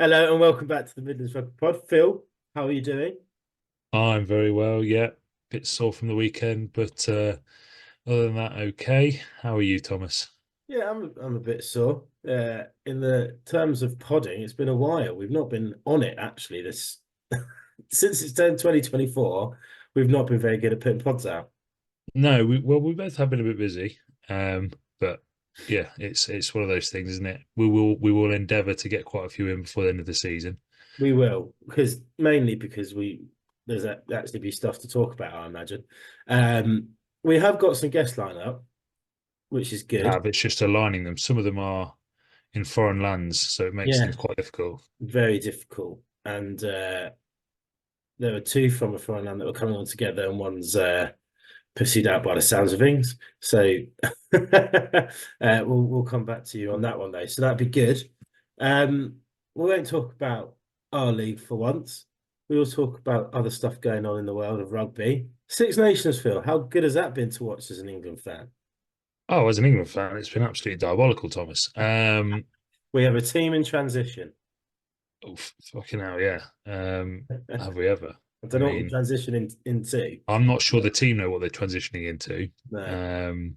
Hello and welcome back to the Midlands Rugby Pod. Phil, how are you doing? I'm very well, yeah. Bit sore from the weekend, but other than that, okay. How are you, Thomas? Yeah, I'm a bit sore. In the terms of podding, it's been a while. We've not been on it actually. This since it's turned 2024, we've not been very good at putting pods out. No, we both have been a bit busy, but yeah, it's one of those things, isn't it? We will endeavour to get quite a few in before the end of the season. We will, because mainly because there's actually be stuff to talk about, I imagine. Um, we have got some guests lined up, which is good. It's just aligning them. Some of them are in foreign lands, so it makes Yeah, things quite difficult. very difficult. And there were two from a foreign land that were coming on together, and one's pursued out by the sounds of things. So we'll come back to you on that one though. So that'd be good. Um, we won't talk about our league for once. We will talk about other stuff going on in the world of rugby. Six Nations, Phil. How good has that been to watch as an England fan? Oh, as an England fan, it's been absolutely diabolical, Thomas. We have a team in transition. Oh, fucking hell, yeah. Have we ever? I I don't know what we mean, transition into. I'm not sure the team know what they're transitioning into. No. Um,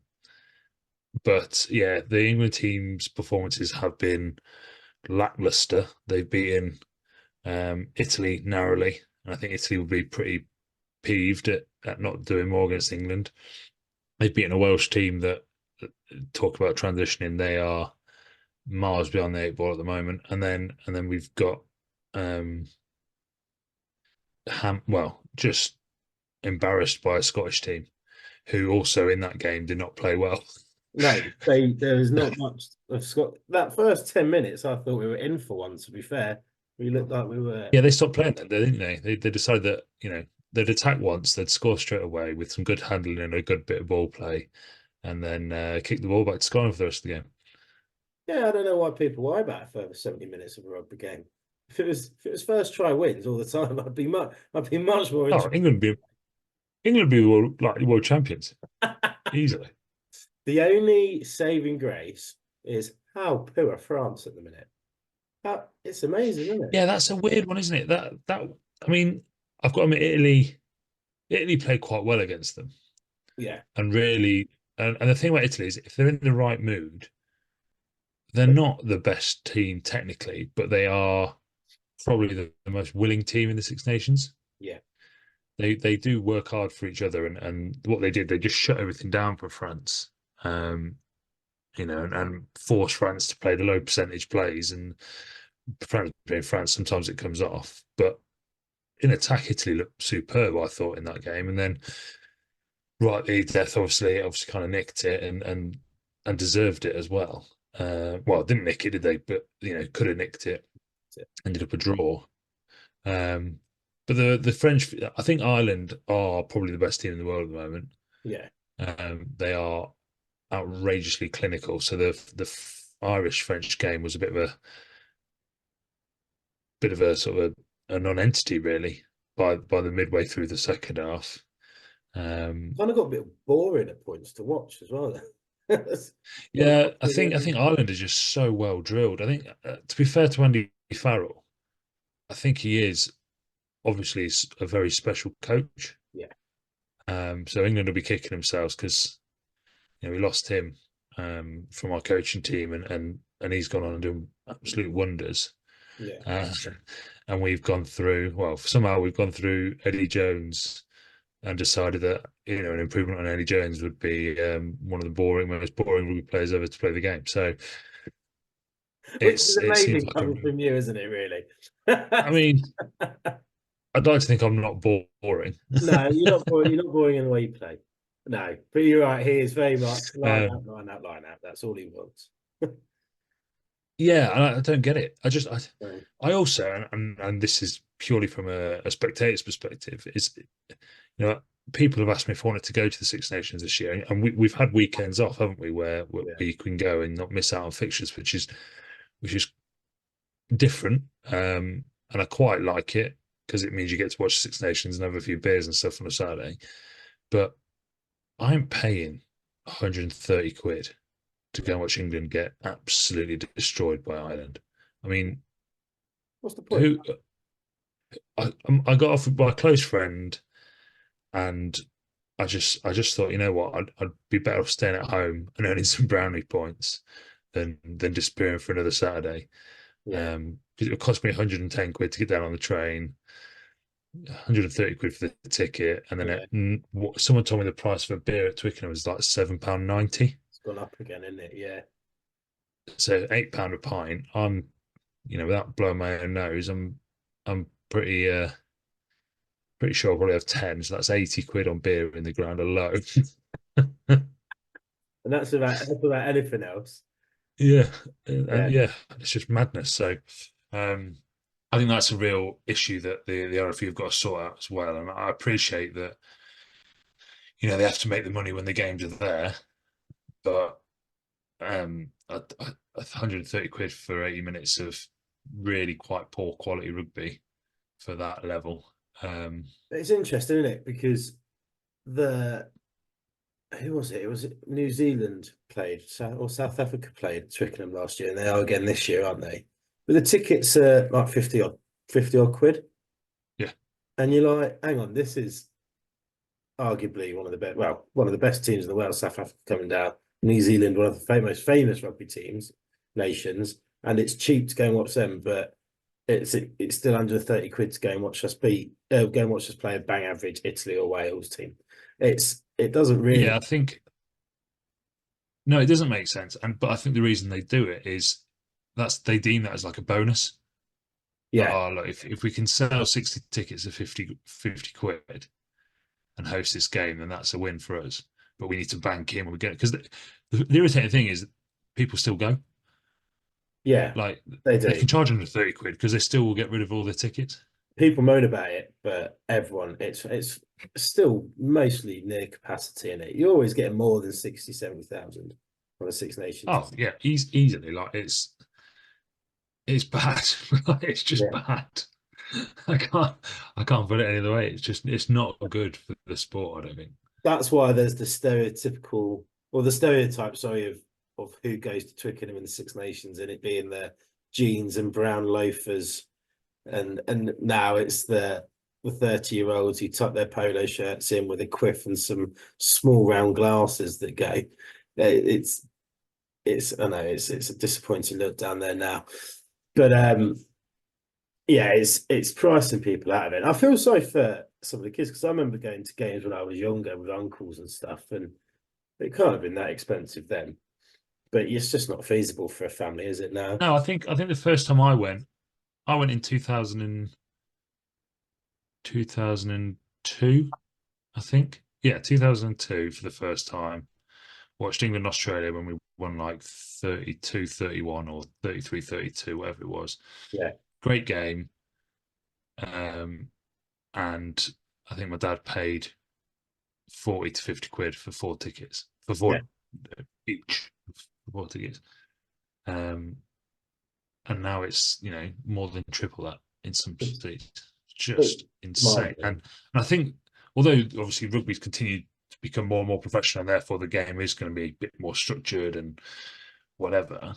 but yeah, the England team's performances have been lackluster. They've beaten Italy narrowly, and I think Italy will be pretty peeved at not doing more against England. They've beaten a Welsh team that talk about transitioning. They are miles beyond the eight ball at the moment, and then we've got um, just embarrassed by a Scottish team who also in that game did not play well. No, there was not much of Scott. That first 10 minutes, I thought we were in for one, to be fair. We looked like we were. Yeah, they stopped playing then, didn't they? They decided that, they'd attack once, they'd score straight away with some good handling and a good bit of ball play, and then kick the ball back to scoring for the rest of the game. Yeah, I don't know why people worry about a further 70 minutes of a rugby game. If it was first try wins all the time, I'd be much more Oh, interested. England be world champions easily. The only saving grace is how poor France at the minute. It's amazing, isn't it? Yeah, that's a weird one, isn't it? I mean, I've got to admit, Italy played quite well against them, Yeah. and really, and the thing about Italy is if they're in the right mood, they're not the best team technically, but they are probably the most willing team in the Six Nations. Yeah. They do work hard for each other, and what they did, they just shut everything down for France, um, and force France to play the low percentage plays. And France being France, sometimes it comes off, but in attack, Italy looked superb, I thought, in that game. And then rightly, death obviously kind of nicked it and deserved it as well. Well, didn't nick it, did they? But could have nicked it. Ended up a draw. Um, but the French, I think Ireland are probably the best team in the world at the moment. Yeah. They are outrageously clinical. So the Irish French game was a bit of a sort of a non-entity really by the midway through the second half. Kind of got a bit boring at points to watch as well. Well, Yeah, I think Ireland is just so well drilled. I think to be fair to Andy Farrell, I think he is obviously a very special coach. yeah. So England will be kicking themselves because we lost him from our coaching team, and he's gone on and done absolute wonders. Yeah. Uh, and we've gone through, well, somehow we've gone through Eddie Jones and decided that an improvement on Eddie Jones would be one of the most boring rugby players ever to play the game. So Which is it seems amazing like a. coming from you, isn't it, really? I mean, I'd like to think I'm not boring. No, you're not boring. You're not boring in the way you play. No, but you're right. He is very much line um, out, line out, line out. That's all he wants. yeah, and I don't get it. So, I also, and this is purely from a spectator's perspective, is people have asked me if I wanted to go to the Six Nations this year, and we've had weekends off, haven't we, where yeah, we can go and not miss out on fixtures, which is different, and I quite like it because it means you get to watch Six Nations and have a few beers and stuff on a Saturday. But I'm paying 130 quid to go yeah. and watch England get absolutely destroyed by Ireland. I mean, What's the point? who I got off with my close friend, and I just thought, you know what, I'd be better off staying at home and earning some brownie points than disappearing for another Saturday. Yeah, Because it would cost me 110 quid to get down on the train, 130 quid for the ticket, and then yeah. someone told me the price of a beer at Twickenham was like £7.90. It's gone up again, isn't it? Yeah. So £8 a pint. Without blowing my own nose, I'm pretty sure I'll probably have 10. So that's 80 quid on beer in the ground alone. And that's about anything else. Yeah, and Yeah. yeah, it's just madness. So, I think that's a real issue that the RFU have got to sort out as well. And I appreciate that, they have to make the money when the games are there, but 130 quid for 80 minutes of really quite poor quality rugby for that level. It's interesting, isn't it? Because the who was it? It was New Zealand played or South Africa played at Twickenham last year, and they are again this year, aren't they? But the tickets are like 50 odd quid, Yeah, and you're like, hang on, this is arguably one of the best teams in the world. South Africa coming down, New Zealand, one of the most famous rugby nations, and it's cheap to go and watch them, but it's still under 30 quid to go and watch us play a bang average Italy or Wales team. It doesn't yeah. really. I think no, it doesn't make sense. But I think the reason they do it is they deem that as like a bonus. Like, Yeah, oh, look, if we can sell 60 tickets at 50 quid and host this game, then that's a win for us. But we need to bank in when we get it. Because the irritating thing is people still go. yeah, Like, they they do. can charge under 30 quid because they still will get rid of all their tickets. People moan about it, but everyone, it's still mostly near capacity in it. You're always getting more than 60, 70,000 on the Six Oh, Nations. yeah, easily. Like, it's bad. It's just Yeah. bad. I can't I can't put it any other way. It's not good for the sport, I don't think. That's why there's the stereotype, sorry, of who goes to Twickenham in the Six Nations, and it being the jeans and brown loafers, and now it's the 30-year-olds who tuck their polo shirts in with a quiff and some small round glasses that go. It's I know it's a disappointing look down there now, but yeah, it's pricing people out of it. I feel sorry for some of the kids because I remember going to games when I was younger with uncles and stuff, and it can't have been that expensive then. But it's just not feasible for a family, is it now? No, I think the first time I went in 2002, I think. Yeah, 2002 for the first time. Watched England Australia when we won like 32-31 or 33-32, whatever it was. Yeah, Great game. Um, and I think my dad paid 40 to 50 quid for four tickets, for yeah. four each, for four tickets. Um, and now it's, more than triple that in some It's, seats. it's Just insane. mind-blowing. And I think, although obviously rugby's continued to become more and more professional, and therefore the game is going to be a bit more structured and whatever,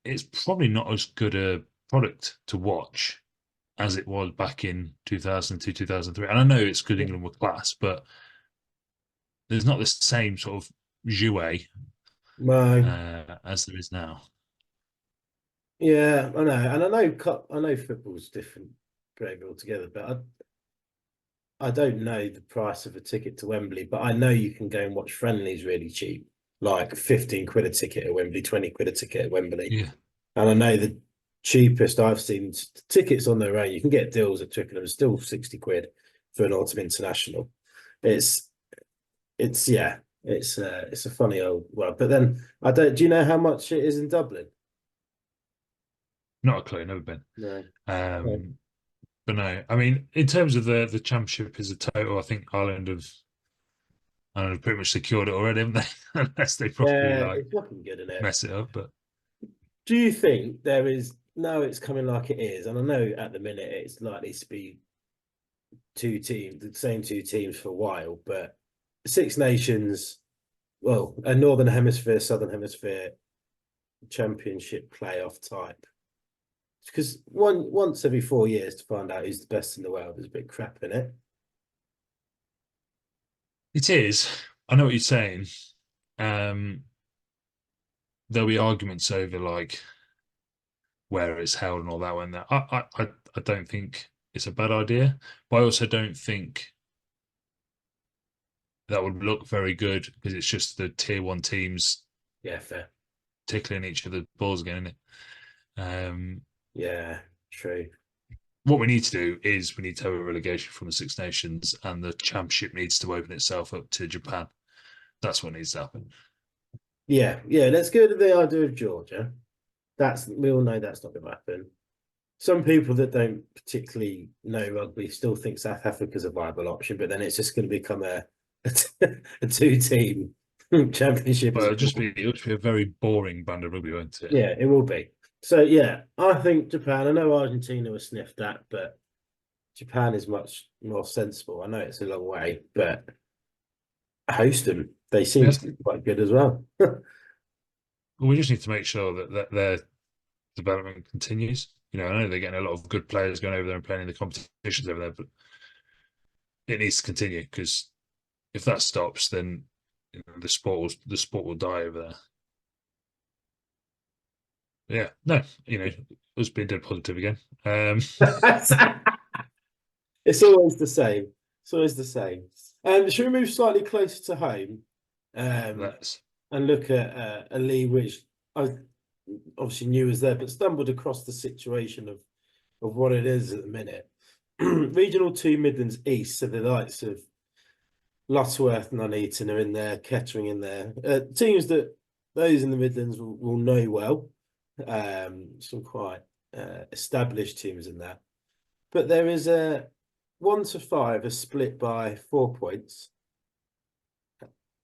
it's probably not as good a product to watch as it was back in 2002, 2003. And I know it's good England were class, but there's not the same sort of jouet No, as there is now. yeah, I know, and I know football's different gravy altogether, but I don't know the price of a ticket to Wembley, but I know you can go and watch friendlies really cheap, like 15 quid a ticket at Wembley, 20 quid a ticket at Wembley. Yeah. And I know the cheapest I've seen tickets on their own, you can get deals at Twickenham, still 60 quid for an autumn international. It's yeah, it's a funny old world. But then do you know how much it is in Dublin? Not a clue, never been. No. No. Um, but no, I mean, in terms of the championship as a total, I think Ireland have pretty much secured it already, haven't they? Unless they probably Yeah, like it's looking good in it. mess it up. But Do you think there is no, it's coming like it is, and I know at the minute it's likely to be the same two teams for a while, but Six Nations, well, a Northern Hemisphere, Southern Hemisphere championship playoff type because once every 4 years to find out who's the best in the world is a bit crap in it. It is. I know what you're saying. Um, there'll be arguments over like where it's held and all that one. That I don't think it's a bad idea, but I also don't think that would look very good because it's just the tier one teams Yeah, fair. tickling each other's balls again, isn't it? Yeah, true. What we need to do is we need to have a relegation from the Six Nations, and the championship needs to open itself up to Japan. That's what needs to happen. Yeah, yeah. Let's go to the idea of Georgia. That's we all know that's not going to happen. Some people that don't particularly know rugby still think South Africa's a viable option, but then it's just going to become a two-team championship But as it'll just be a very boring band of rugby, won't it? yeah, it will be. So yeah, I think Japan. I know Argentina was sniffed at, but Japan is much more sensible. I know it's a long way, but host them. They seem Yeah. to be quite good as well. Well, we just need to make sure that their development continues. I know they're getting a lot of good players going over there and playing in the competitions over there, but it needs to continue because if that stops, then the sport will die over there. Yeah, no, us being dead positive again. It's always the same. It's always the same. Should we move slightly closer to home um, That's and look at a league which I obviously knew was there, but stumbled across the situation of what it is at the minute. Regional 2 Midlands East, so the likes of Lutterworth and Nuneaton are in there, Kettering in there. Teams that those in the Midlands will know well. Some quite established teams in that. But there is a 1 to 5 are split by 4 points,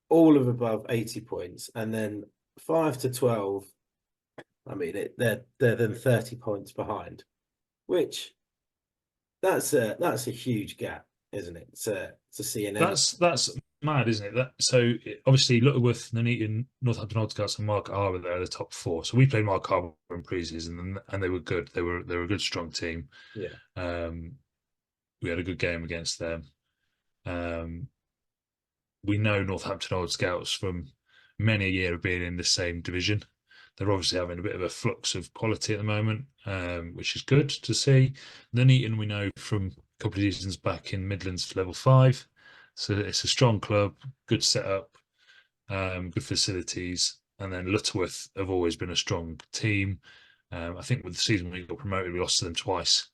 all of above 80 points, and then 5 to 12. I mean, they're then 30 points behind, which that's a huge gap, isn't it? To see an end. that's mad, isn't it? Obviously Lutterworth, Nuneaton, Northampton Oddcats, and Mark Harbour there are the top four. So we played Mark Harbour in pre-season, and they were good. They were a good, strong team. Yeah. We had a good game against them. Um, we know Northampton Old Scouts from many a year of being in the same division. They're obviously having a bit of a flux of quality at the moment, which is good to see. Nuneaton we know from a couple of seasons back in Midlands level 5. So it's a strong club, good setup, good facilities. And then Lutterworth have always been a strong team. I think with the season we got promoted, we lost to them twice,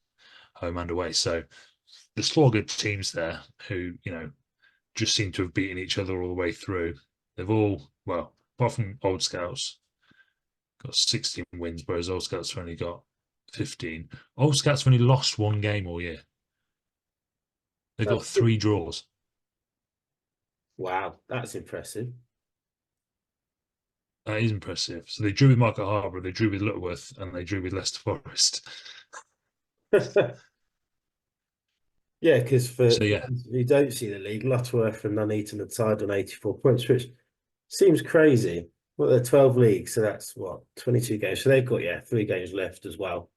home and away. So there's four good teams there who, just seem to have beaten each other all the way through. They've all, well, apart from Old Scouts, got 16 wins, whereas Old Scouts have only got 15. Old Scouts have only lost one game all year. They've got 3 draws. Wow, that's impressive. That is impressive. So they drew with Market Harbour, they drew with Lutterworth, and they drew with Leicester Forest. Yeah, because for So yeah, those who don't see the league, Lutterworth and Nuneaton are tied on 84 points, which seems crazy. Well, they're 12 leagues, so that's what, 22 games. So they've got, 3 games left as well.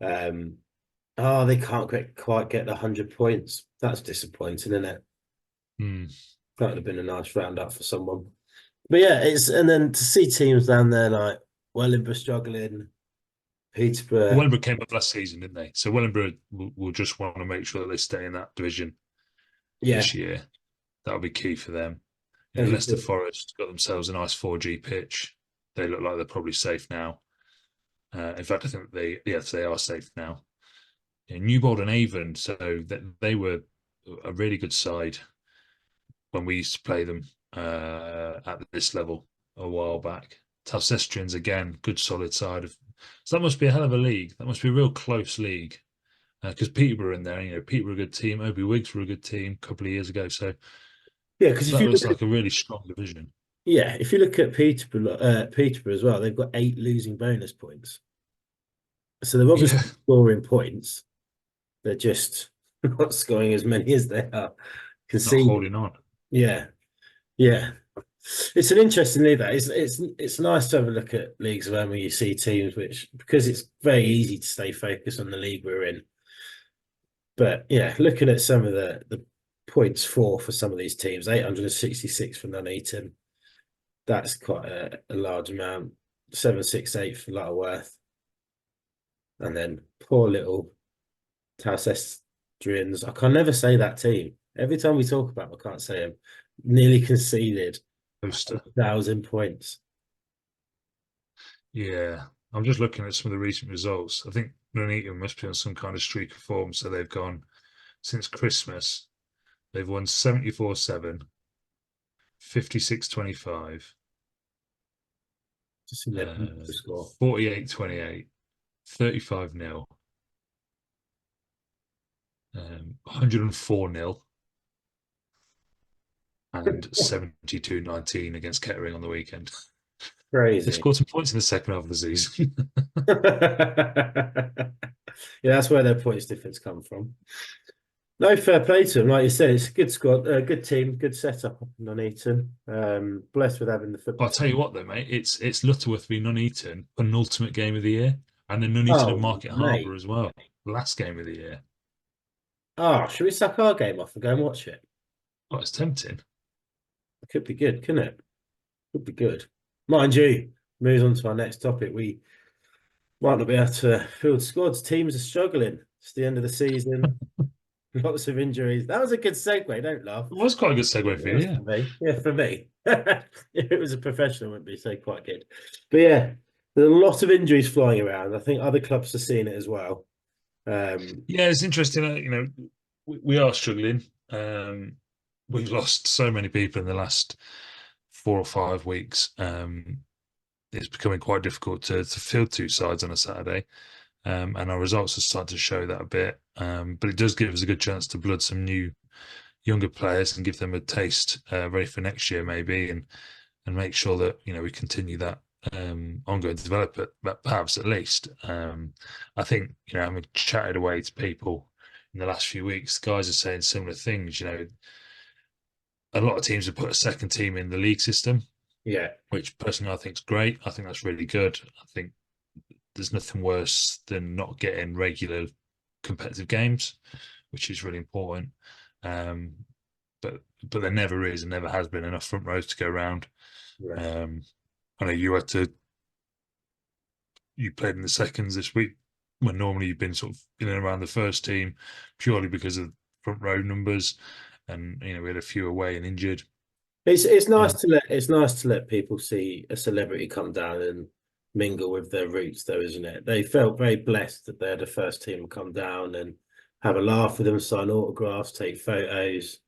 They can't quite get the 100 points. That's disappointing, isn't it? That would have been a nice roundup for someone. But yeah, and then to see teams down there like Wellingborough struggling, well, Peterborough. Wellingborough came up last season, didn't they? So Wellingborough will just want to make sure that they stay in that division Yeah, this year. That'll be key for them. as you Leicester said. Forest got themselves a nice 4G pitch. They look like they're probably safe now. In fact, I think they are safe now. Newbold and Avon, so that they were a really good side when we used to play them at this level a while back. Talcestrians again, good solid side of. So that must be a hell of a league. That must be a real close league because Peterborough are in there. Peterborough are a good team. Obi Wigs were a good team a couple of years ago. So Yeah, because if that you look looks at like a really strong division. if you look at Peterborough as well, they've got 8 losing bonus points. So they're obviously Yeah, scoring points. They're just not scoring as many as they are not conceding. holding on. Yeah, yeah. It's an interesting league. That it's nice to have a look at leagues where you see teams which because it's very easy to stay focused on the league we're in. But yeah, looking at some of the points for some of these teams, 866 for Nuneaton. That's quite a large amount. 768 for Lutterworth. And then poor little Towcestrians. I can never say that team. Every time we talk about them, I can't say them. Nearly conceded Poster. 1,000 points. Yeah, I'm just looking at some of the recent results. I think Nuneaton must be on some kind of streak of form. So they've gone since Christmas. They've won 74-7, 56-25, Just in their score. 48-28, 35-0, 104-0, and 72-19 against Kettering on the weekend. They've Crazy. scored some points in the second half of the season. Yeah, that's where their points difference come from. No, fair play to them. Like you said, it's a good squad, a good team, good setup up in Nuneaton. Blessed with having the But football I'll tell team. you what, though, mate, it's Lutterworth v Nuneaton, penultimate game of the year, and then Nuneaton and Oh, Market Harbour mate. as well, last game of the year. Oh, should we suck our game off and go and watch it? Oh, it's tempting. It could be good, couldn't it? Could be good. Mind you, moves on to our next topic. We might not be able to field squads. Teams are struggling. It's the end of the season. Lots of injuries. That was a good segue. Don't laugh. It was quite a good segue for you, That's yeah. for me. Yeah, for me. If it was a professional, it would be so quite good. But yeah, there's a lot of injuries flying around. I think other clubs are seeing it as well. Um, Yeah, it's interesting. We are struggling. We've lost so many people in the last 4 or 5 weeks. It's becoming quite difficult to field two sides on a Saturday. And our results are starting to show that a bit. But it does give us a good chance to blood some new younger players and give them a taste ready for next year maybe, and make sure that we continue that ongoing development, but perhaps at least. I think having chatted away to people in the last few weeks, the guys are saying similar things. A lot of teams have put a second team in the league system, yeah, which personally I think is great. I think that's really good. I think there's nothing worse than not getting regular competitive games, which is really important. Um, but there never is and never has been enough front rows to go around. yeah, Um, I know you played in the seconds this week when normally you've been sort of in and around the first team purely because of front row numbers, and we had a few away and injured. it's Um, nice to let people see a celebrity come down and mingle with their roots, though, isn't it? They felt very blessed that they had a first team come down and have a laugh with them, sign autographs, take photos.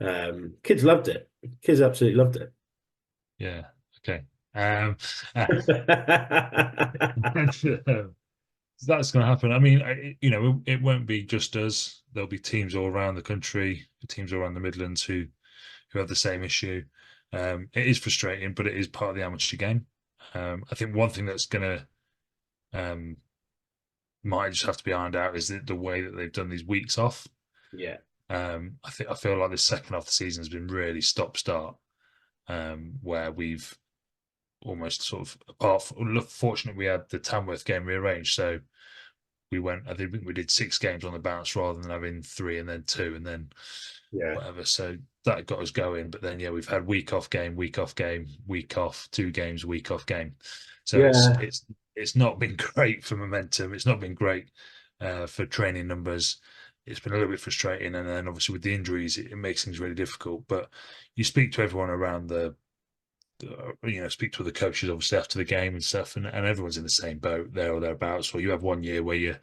Kids loved it. Kids absolutely loved it. yeah, okay. Um, that's going to happen. I mean, it won't be just us. There'll be teams all around the country, teams all around the Midlands who have the same issue. It is frustrating, but it is part of the amateur game. I think one thing that's going to might just have to be ironed out is the way that they've done these weeks off. Yeah, I feel like this second half of the season has been really stop start, where we've almost sort of fortunately we had the Tamworth game rearranged, so we went. I think we did 6 games on the bounce rather than having 3 and then 2 and then yeah, whatever. So that got us going. But then we've had week off game, week off game, week off, 2 games, week off game. So yeah, it's not been great for momentum. It's not been great for training numbers. It's been a little bit frustrating, and then obviously with the injuries, it makes things really difficult. But you speak to everyone around speak to the coaches obviously after the game and stuff, and everyone's in the same boat there or thereabouts. Or you have one year where you're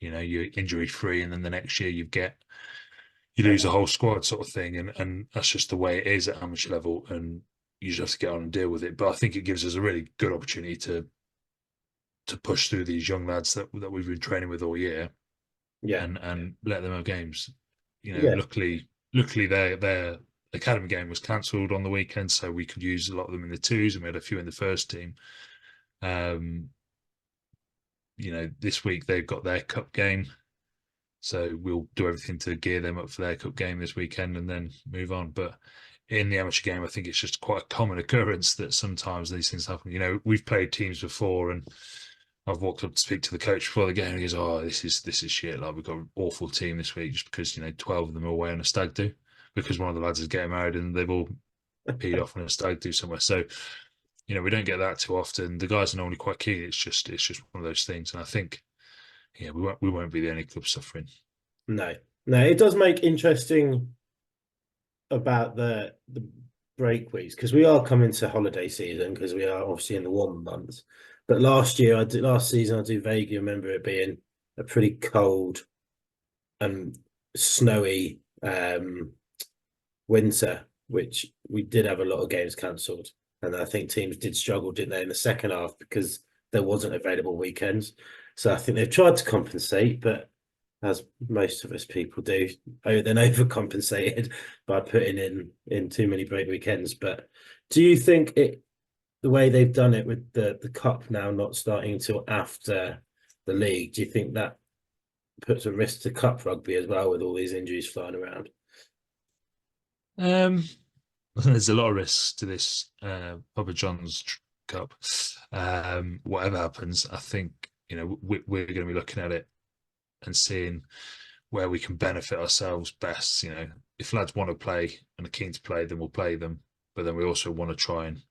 injury free, and then the next year you lose a whole squad sort of thing, and that's just the way it is at amateur level, and you just have to get on and deal with it. But I think it gives us a really good opportunity to push through these young lads that we've been training with all year, yeah, and let them have games. yeah, Luckily their academy game was cancelled on the weekend, so we could use a lot of them in the twos, and we had a few in the first team. Um, this week they've got their cup game, so we'll do everything to gear them up for their cup game this weekend and then move on. But in the amateur game, I think it's just quite a common occurrence that sometimes these things happen. We've played teams before, and I've walked up to speak to the coach before the game, and he goes, "Oh, this is shit. Like we've got an awful team this week just because 12 of them are away on a stag do because one of the lads is getting married and they've all peed off on a stag do somewhere." So we don't get that too often. The guys are normally quite keen. It's just one of those things, and I think we won't be the only club suffering. No, no, it does make interesting about the break weeks because we are coming to holiday season because we are obviously in the warmer months. But last season I do vaguely remember it being a pretty cold and snowy winter, which we did have a lot of games cancelled. And I think teams did struggle, didn't they, in the second half because there wasn't available weekends. So I think they've tried to compensate, but as most of us people do, then overcompensated by putting in too many break weekends. But do you think the way they've done it with the cup now not starting until after the league, do you think that puts a risk to cup rugby as well with all these injuries flying around? Um, there's a lot of risks to this Papa John's Cup. Whatever happens, I think we're going to be looking at it and seeing where we can benefit ourselves best. If lads want to play and are keen to play, then we'll play them. But then we also want to try and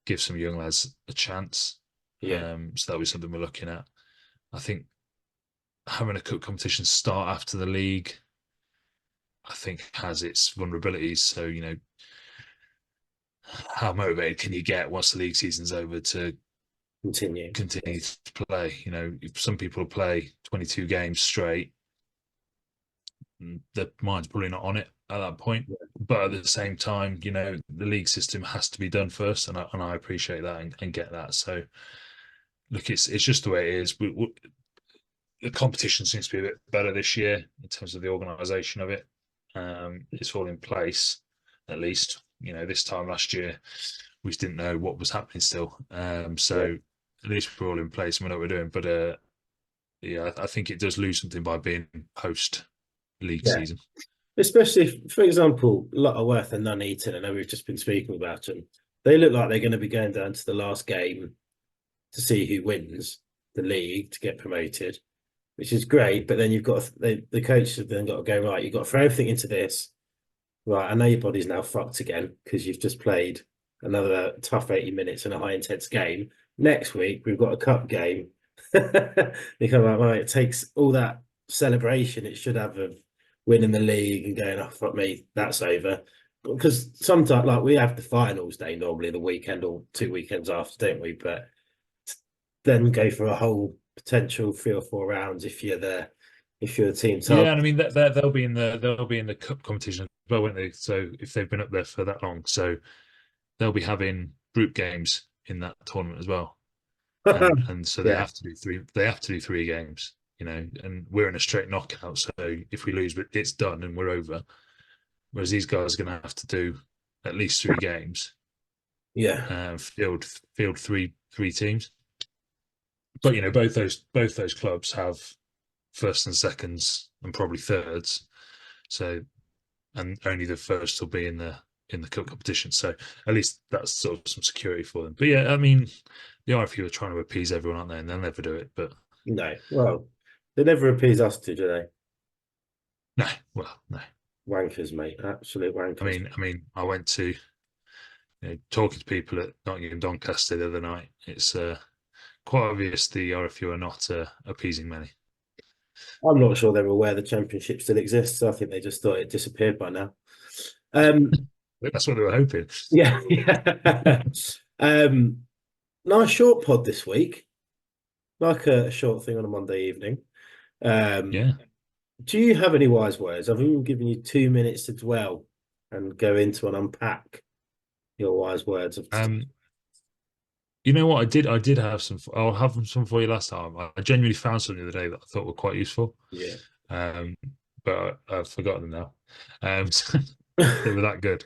give some young lads a chance. Yeah, So that'll be something we're looking at. I think having a cup competition start after the league, I think has its vulnerabilities. So, how motivated can you get once the league season's over to continue. continue to play? If some people play 22 games straight, the mind's probably not on it at that point. Yeah, But at the same time, the league system has to be done first, and I appreciate that and get that. So, look, it's just the way it is. The competition seems to be a bit better this year in terms of the organisation of it. It's all in place, at least. This time last year, we just didn't know what was happening still. yeah, So at least we're all in place and we know what we're doing. But yeah, I think it does lose something by being post league yeah. season. Especially, for example, Lutterworth and Nuneaton, I know we've just been speaking about them. They look like they're going to be going down to the last game to see who wins the league to get promoted, which is great. But then the coaches have then got to go, right, you've got to throw everything into this. Right, I know your body's now fucked again because you've just played another tough 80 minutes in a high intense game. Next week, we've got a cup game. You come out, right, it takes all that celebration it should have of winning the league and going, oh, fuck me, that's over. Because sometimes, like, we have the finals day normally the weekend or 2 weekends after, don't we? But then go for a whole potential 3 or 4 rounds if you're the team Yeah, target. and I mean they'll be in the cup competition as well, won't they? So if they've been up there for that long, so they'll be having group games in that tournament as well. And so they Yeah, have to do three. They have to do 3 games, and we're in a straight knockout. So if we lose, it's done and we're over. Whereas these guys are going to have to do at least 3 games, yeah, field three teams. But both those clubs have first and seconds and probably thirds. So and only the first will be in the cup competition. So at least that's sort of some security for them. But yeah, I mean, the RFU are trying to appease everyone, aren't they? And they'll never do it. But no. Well, they never appease us to, do they? no, well, no. Wankers, mate. Absolute I wankers. mean, I mean, I went to talking to people at Nottingham Doncaster the other night. It's quite obvious the RFU are not appeasing many. I'm not sure they were aware the championship still exists. I think they just thought it disappeared by now. Um, That's what they were hoping. yeah, yeah. um, nice short pod this week, like a short thing on a Monday evening. Um, Yeah. do you have any wise words? I've even given you 2 minutes to dwell and go into and unpack your wise words of today. Um, you know what? I did have some. I'll have some for you last time. I genuinely found something the other day that I thought were quite useful. Yeah. Um, but I've forgotten them now. They were that good.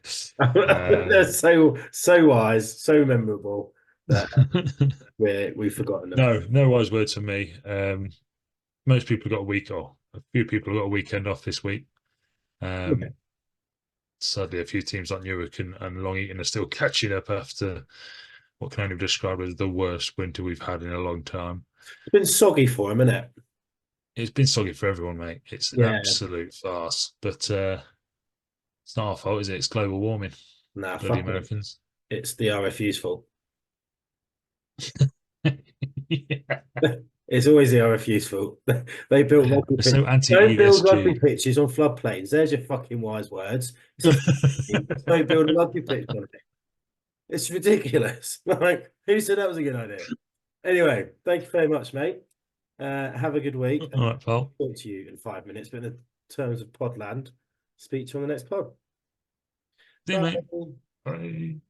They're Um, so wise, so memorable that we've forgotten them. no wise words from me. Most people got a week off. A few people got a weekend off this week. Yeah. Um, sadly, a few teams like Newark and Long Eaton are still catching up after what can only be described as the worst winter we've had in a long time. It's been soggy for him, isn't it? It's been soggy for everyone, mate. It's an Yeah. absolute farce. But it's not our fault, is it? It's global warming. Nah, Bloody fuck it. Americans. It's the RFU's fault. Yeah. It's always the RFU's fault. They built rugby They're pitches. so Don't build rugby anti-ESG. pitches on floodplains. There's your fucking wise words. It's a just don't build a rugby pitch on it. It's ridiculous. Like, who said that was a good idea? Anyway, thank you very much, mate. Have a good week. All right, pal. Talk to you in 5 minutes, but in the terms of Podland, speak to you on the next pod. See you, Bye. mate. Bye.